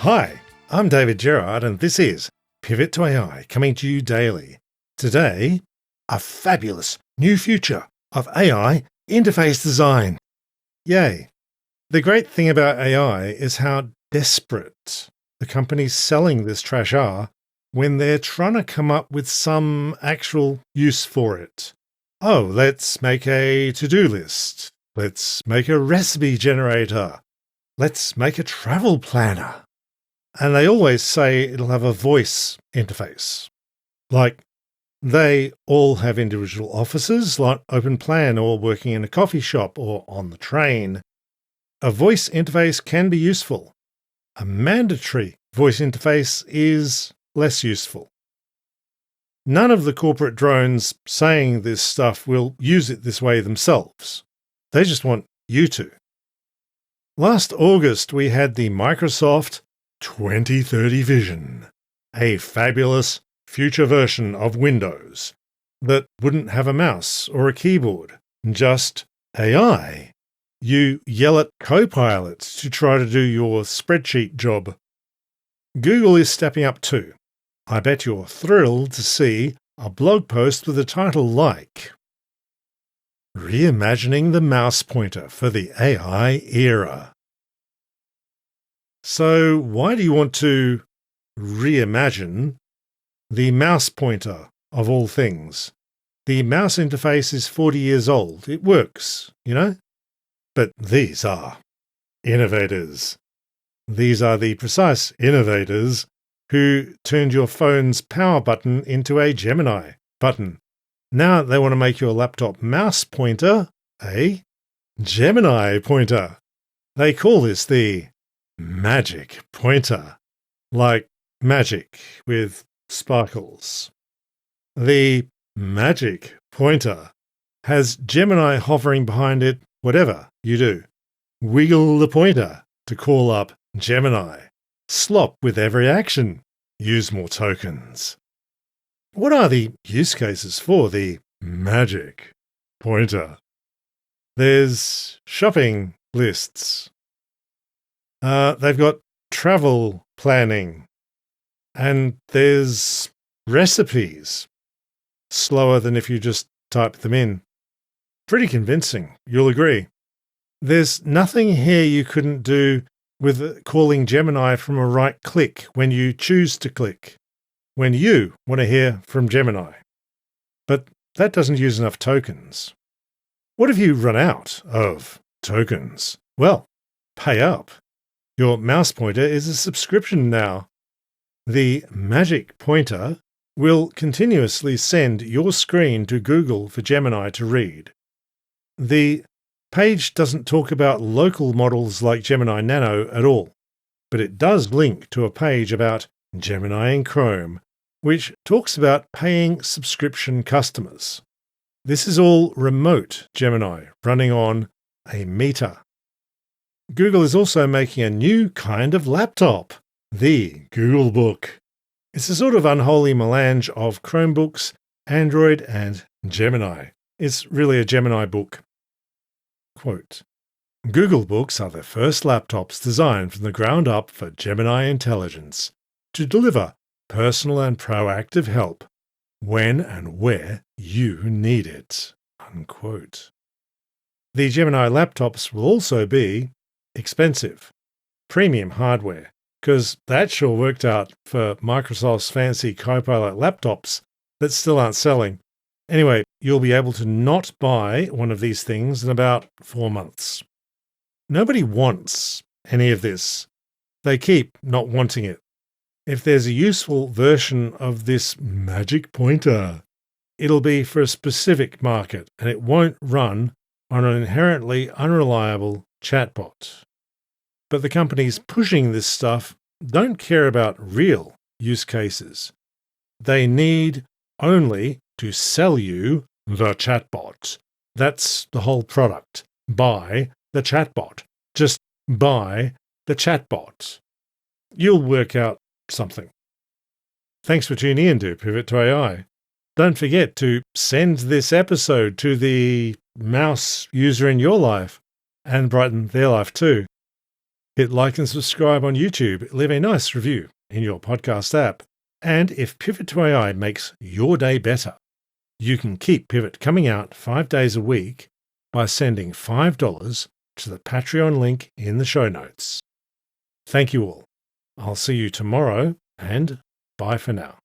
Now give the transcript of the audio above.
Hi, I'm dgerard and this is Pivot to AI, coming to you daily. Today, a fabulous new future of AI interface design. Yay! The great thing about AI is how desperate the companies selling this trash are when they're trying to come up with some actual use for it. Oh, let's make a to-do list. Let's make a recipe generator. Let's make a travel planner. And they always say it'll have a voice interface. Like, they all have individual offices, like open plan or working in a coffee shop or on the train. A voice interface can be useful. A mandatory voice interface is less useful. None of the corporate drones saying this stuff will use it this way themselves. They just want you to. Last August, we had the Microsoft 2030 vision, a fabulous future version of Windows that wouldn't have a mouse or a keyboard, just AI. You yell at Copilot to try to do your spreadsheet job. Google is stepping up too. I bet you're thrilled to see a blog post with a title like Reimagining the Mouse Pointer for the AI Era. So why do you want to reimagine the mouse pointer of all things? The mouse interface is 40 years old. It works, you know? But these are innovators. These are the precise innovators who turned your phone's power button into a Gemini button. Now they want to make your laptop mouse pointer a Gemini pointer. They call this the magic pointer, like magic with sparkles. The magic pointer has Gemini hovering behind it, whatever you do. Wiggle the pointer to call up Gemini. Slop with every action. Use more tokens. What are the use cases for the magic pointer? There's shopping lists. They've got travel planning. And there's recipes. Slower than if you just type them in. Pretty convincing, you'll agree. There's nothing here you couldn't do with calling Gemini from a right click when you choose to click, when you want to hear from Gemini. But that doesn't use enough tokens. What if you run out of tokens? Well, pay up. Your mouse pointer is a subscription now. The magic pointer will continuously send your screen to Google for Gemini to read. The page doesn't talk about local models like Gemini Nano at all, but it does link to a page about Gemini in Chrome, which talks about paying subscription customers. This is all remote Gemini running on a meter. Google is also making a new kind of laptop, the Google Book. It's a sort of unholy melange of Chromebooks, Android, and Gemini. It's really a Gemini book. Quote, Google Books are the first laptops designed from the ground up for Gemini intelligence to deliver personal and proactive help when and where you need it. Unquote. The Gemini laptops will also be expensive, premium hardware, because that sure worked out for Microsoft's fancy Copilot laptops that still aren't selling. Anyway, you'll be able to not buy one of these things in about 4 months. Nobody wants any of this. They keep not wanting it. If there's a useful version of this magic pointer, it'll be for a specific market and it won't run on an inherently unreliable chatbot. But the companies pushing this stuff don't care about real use cases. They need only to sell you the chatbot. That's the whole product. Buy the chatbot. Just buy the chatbot. You'll work out something. Thanks for tuning in to Pivot to AI. Don't forget to send this episode to the mouse user in your life and brighten their life too. Hit like and subscribe on YouTube. Leave a nice review in your podcast app. And if Pivot to AI makes your day better, you can keep Pivot coming out 5 days a week by sending $5 to the Patreon link in the show notes. Thank you all. I'll see you tomorrow, and bye for now.